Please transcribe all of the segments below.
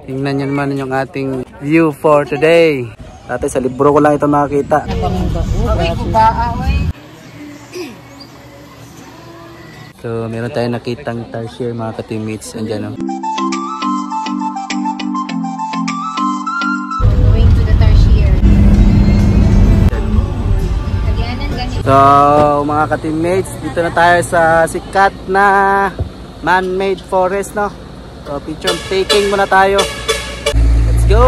Tingnan nyo naman yung ating view for today. Dati sa libro ko lang ito makikita. So meron tayong nakitang tarsier mga ka-teammates. Andyan o. Going to the tarsier. So mga ka-teammates, dito na tayo sa sikat na man-made forest, no? So picture taking muna tayo. Let's go!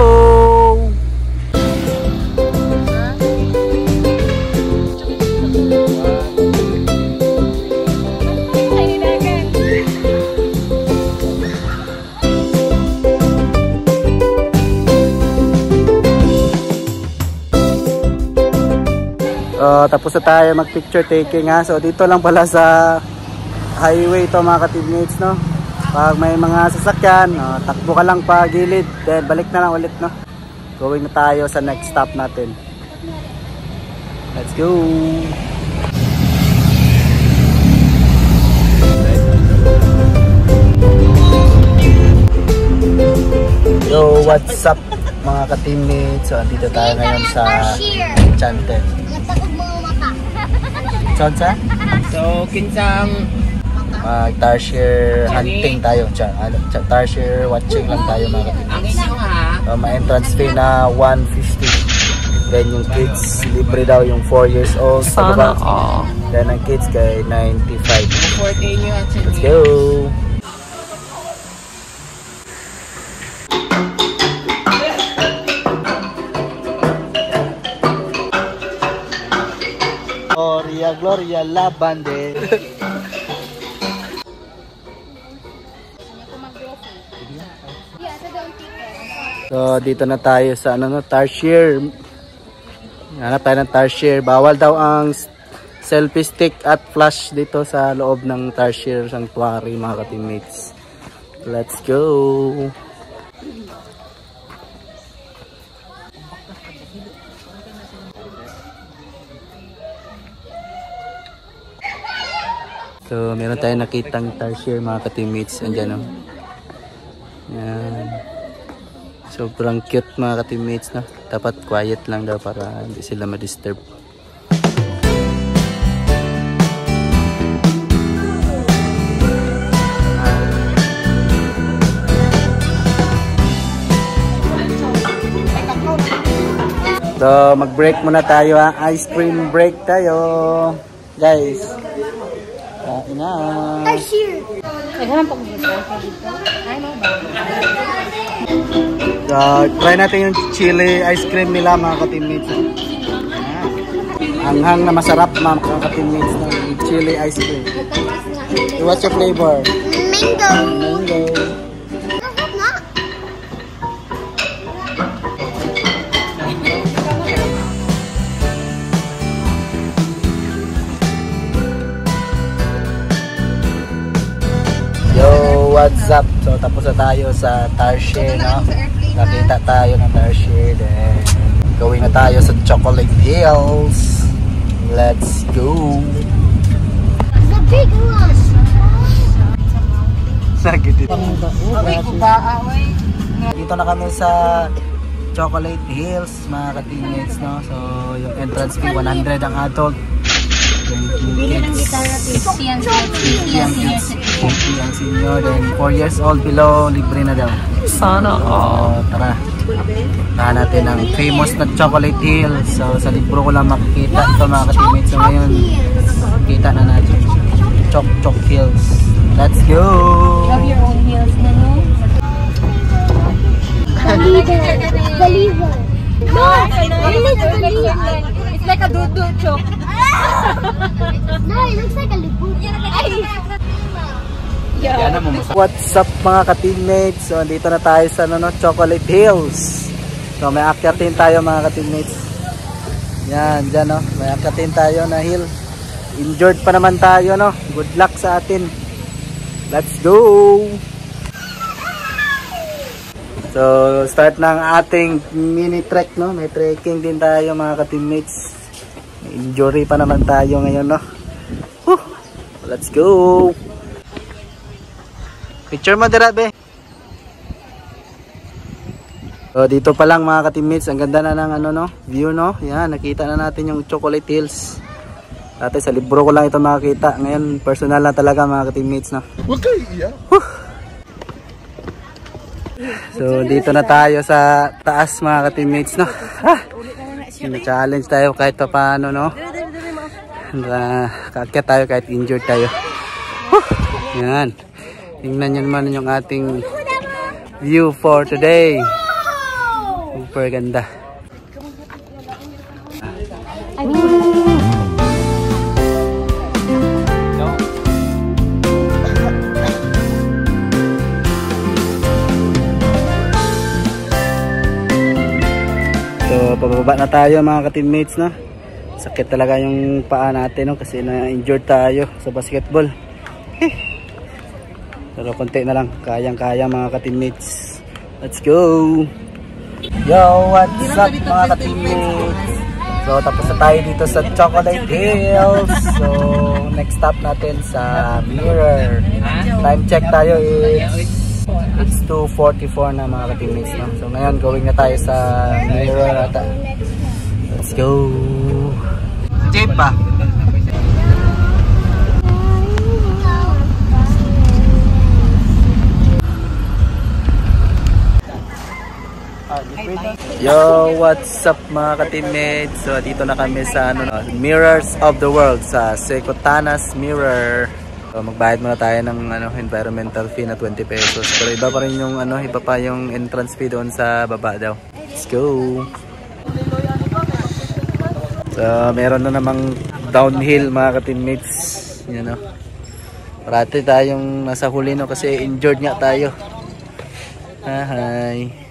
Tapos na tayo mag picture taking, ha. So dito lang pala sa highway to mga ka-teammates, no? Pag may mga sasakyan, takbo ka lang pa gilid, then balik na lang ulit, no? Going na tayo sa next stop natin. Let's go! Yo, what's up mga ka-teammates? So dito tayo ngayon sa Enchanted. Sonsa? So, kinsang tarsier hunting tayo. Tarsier watching lang tayo mga ka-teammates. Ma-entrance fee na 150. Then yung kids, libre daw yung 4 years old. sana all. Then ang kids kay 95. Let's go! Gloria, Gloria, la bande. So dito na tayo sa tarsier. Hanap tayo ng tarsier. Bawal daw ang selfie stick at flash dito sa loob ng tarsier sanctuary mga ka-teammates. Let's go! So meron tayong nakitang tarsier mga ka-teammates. Andyan o. Yan. Sobrang cute mga ka-teammates, no? Dapat quiet lang daw para hindi sila ma-disturb. So mag-break muna tayo, ha? Ice cream break tayo, guys. Kain na. Tarsier! Naghanap ako dito. Ay, no ba? Try natin yung chili ice cream nila mga ka-teammates. Anghang na masarap mga ka-teammates. Chili ice cream. What's your flavor? Mango! Mango. Yo, what's up? So tapos na tayo sa tarsier, no? Nakita tayo ng tarsier, then going na tayo sa Chocolate Hills. Let's go! The big one! Sakit dito. Dito na kami sa Chocolate Hills mga ka-teammates, no? So yung entrance fee 100 ang adult. 20 kids. 50 ang senior, then 4 years old below, libre na daw. Sana all. Tara, tahan natin ang famous na Chocolate Hills. So sa libro ko lang makikita ito mga ka-teammates. So ngayon, kita na natin Choc Hills. Let's go! Love your own heels na, no? The liver. No! It's like a dudu choc. No, it looks like a liver. What's up mga ka-teammates? So dito na tayo sa Chocolate Hills. So may akyatin tayo mga ka-teammates. Yan, dyan, no? May akyatin tayo na hill. Injured pa naman tayo, no? Good luck sa atin. Let's go! So start ng ating mini trek, no? May trekking din tayo mga ka-teammates. Injury pa naman tayo ngayon, no? Whew! Let's go! Picture mo dira, be. So dito pa lang mga ka-teammates, ang ganda na ng ano no, view no. Yan, nakita na natin yung Chocolate Hills. Dati sa libro ko lang ito makikita. Ngayon personal na talaga mga ka-teammates no. Okay, yeah. So dito na tayo sa taas mga ka-teammates no. Challenge tayo kahit pa paano no. Kaakyat tayo kahit injured tayo. Yan. Tingnan nyo naman yung ating view for today. Super ganda. So pababa na tayo mga ka-teammates no. Sakit talaga yung paa natin no kasi na-injured tayo sa basketball. Pero konti na lang, kayang-kaya mga ka-teammates. Let's go! Yo, what's up mga ka-teammates? So tapos na tayo dito sa Chocolate Hills. So next stop natin sa Mirror. Time check tayo it's 2:44 na mga ka-teammates no? So ngayon going na tayo sa Mirror ata. Let's go! Jeep pa! Yo, what's up mga ka-teammates? So dito na kami sa Mirrors of the World sa Secutanas Mirror. So magbayad muna tayo ng environmental fee na 20 pesos. Pero iba pa rin yung iba pa yung entrance fee doon sa baba daw. Let's go. So meron na namang downhill mga ka-teammates. Yan no. Parati tayong nasa huli no kasi injured nga tayo. Hi.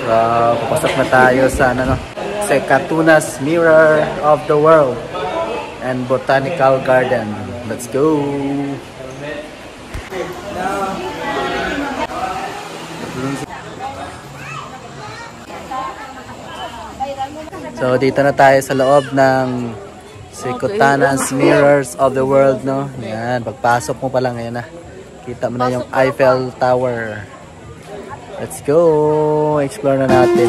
So, papasok na tayo sa Secutanas Mirror of the World and Botanical Garden. Let's go! So, dito na tayo sa loob ng Secutanas Mirrors of the World, no? Yan, pagpasok mo pa lang ngayon na. Kita mo na yung Eiffel Tower. Let's go! Explore na natin.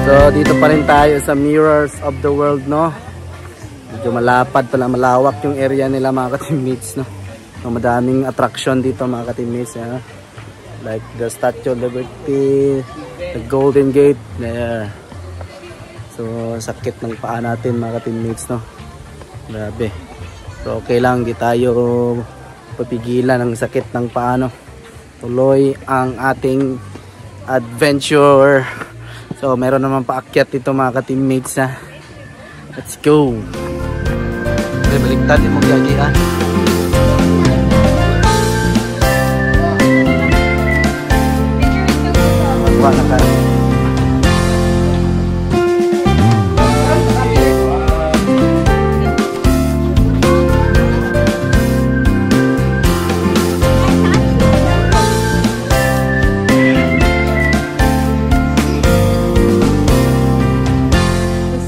So, dito pa rin tayo sa Mirrors of the World, no? Medyo malapad pala, malawak yung area nila mga ka-teammates, no? So, madaming attraction dito mga ka-teammates, eh? Like the Statue of Liberty, the Golden Gate, there. So sakit ng paa natin mga ka-teammates no. Grabe. So okay lang, di tayo papigilan ng sakit ng paa no. Tuloy ang ating adventure. So meron naman paakyat dito mga ka-teammates ha. Let's go. Okay, baliktad yung magyagi ha. Magwa na tayo.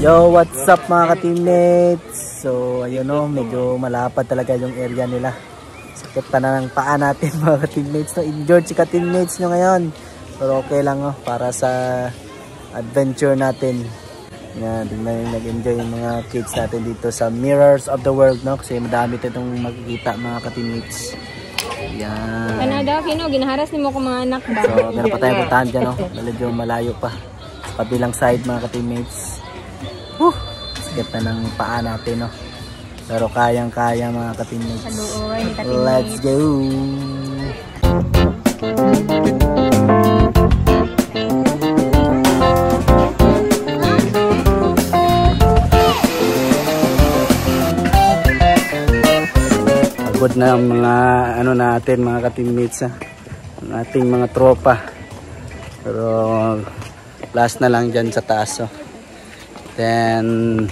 Yo, what's up mga ka-teammates? So, ayun o, medyo malapad talaga yung area nila. Sakit pa na ng paa natin mga ka-teammates. No? Injured si ka-teammates nyo ngayon. Pero okay lang o, para sa adventure natin. Yan, tingnan yung nag-enjoy yung mga kids natin dito sa Mirrors of the World. No? Kasi madami itong makikita mga ka-teammates. Yan. Kanada, Kino, ginaharas ni mo kung mga anak ba? So, meron pa tayo puntahan dyan o. Medyo malayo pa. Sa kabilang side mga ka-teammates. Sakit na ng paa natin no. Pero kayang-kaya mga ka-teammates. Let's go. Pagod na ang mga natin mga ka-teammates ha. Ang ating mga tropa. Pero last na lang dyan sa taas oh. Then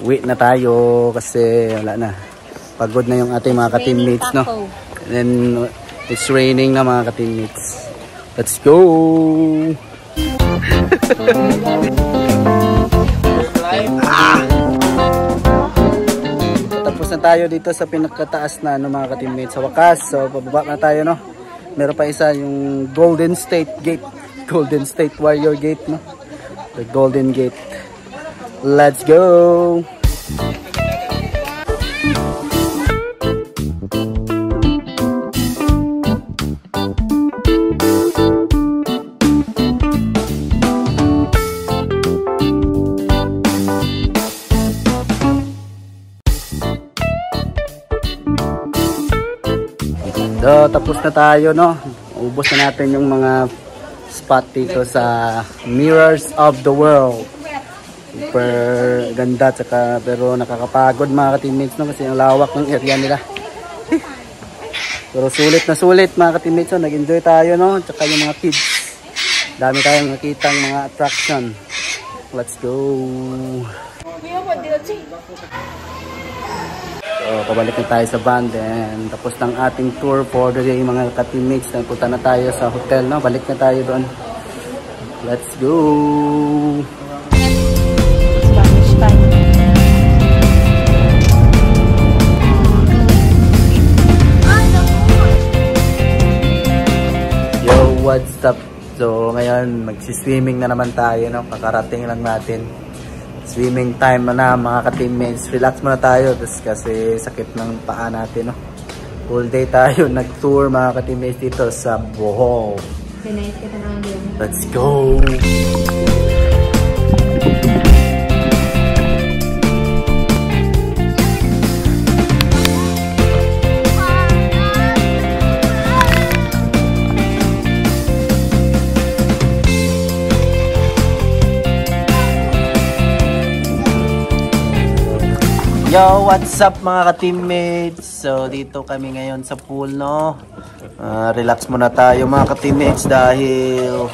uwi na tayo kasi wala na. Pagod na yung ating mga ka-teammates no. And then it's raining na mga ka-teammates. Let's go. tayo dito sa pinakataas na ano, mga ka-teammates, sa wakas. So pababa na tayo, no. Meron pa isa yung Golden State Gate, Golden State Warrior Gate, no. The Golden Gate. Let's go. So, tapos na tayo, no. Ubos na natin yung mga spot dito sa Mirrors of the World. Super ganda, tsaka, pero nakakapagod mga ka-teammates, no, kasi ang lawak ng area nila. Pero sulit na sulit mga ka-teammates, no. Nag-enjoy tayo, no, tsaka yung mga kids. Dami tayong nakitang mga attraction. Let's go. So, pabalik na tayo sa van, then tapos ng ating tour for the day mga ka-teammates. Punta na tayo sa hotel, no? Balik na tayo doon. Let's go! Spanish time. Yo, what's up? So, ngayon magsiswimming na naman tayo, no? Kakarating lang natin. Swimming time na mga ka-teammates. Relax muna tayo kasi sakit ng paa natin, no? Full day tayo nag-tour mga ka-teammates dito sa Bohol. Let's go! Yo, what's up mga ka-teammates? So, dito kami ngayon sa pool, no? Relax muna tayo mga ka-teammates dahil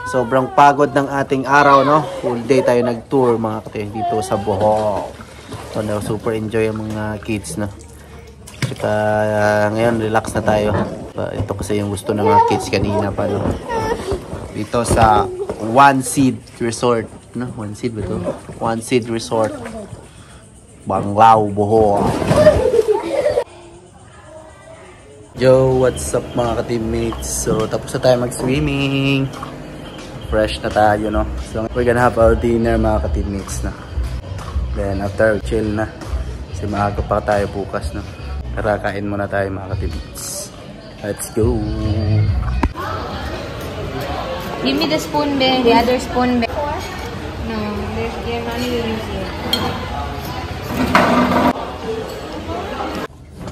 sobrang pagod ng ating araw, no? Full day tayo nag-tour mga ka-teammates dito sa Bohol. So, no, super enjoy ang mga kids, no? Saka ngayon relax na tayo. Ito kasi yung gusto ng mga kids kanina pa, no? Dito sa One Seed Resort, no? One Seed ba ito? One Seed Resort. Banglao, Bohol. Yo, what's up mga ka-teammates? So, tapos na tayo mag-swimming. Fresh na tayo, no? So, we're gonna have our dinner mga ka-teammates, no? Then, after, chill na. Kasi maaga pa tayo bukas, no? Tara, kain muna tayo mga ka-teammates. Let's go! Give me the spoon, be. The other spoon, be. No, they're not even here.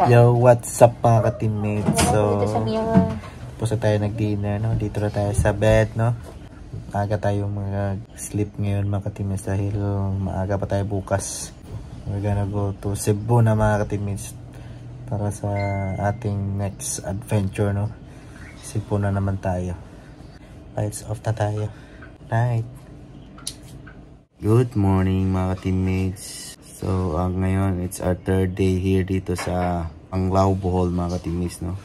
Yo, what's up mga ka-teammates? So, tapos na tayo nag-dinner, no? Dito na tayo sa bed, no? Maaga tayo mag-sleep ngayon mga ka-teammates dahil maaga pa tayo bukas. We're gonna go to Cebu na mga ka-teammates para sa ating next adventure, no? Cebu na naman tayo. Lights off na tayo. Night! Good morning mga ka-teammates. So, ngayon, it's our third day here dito sa Banglao, Bohol mga ka-teammates, no?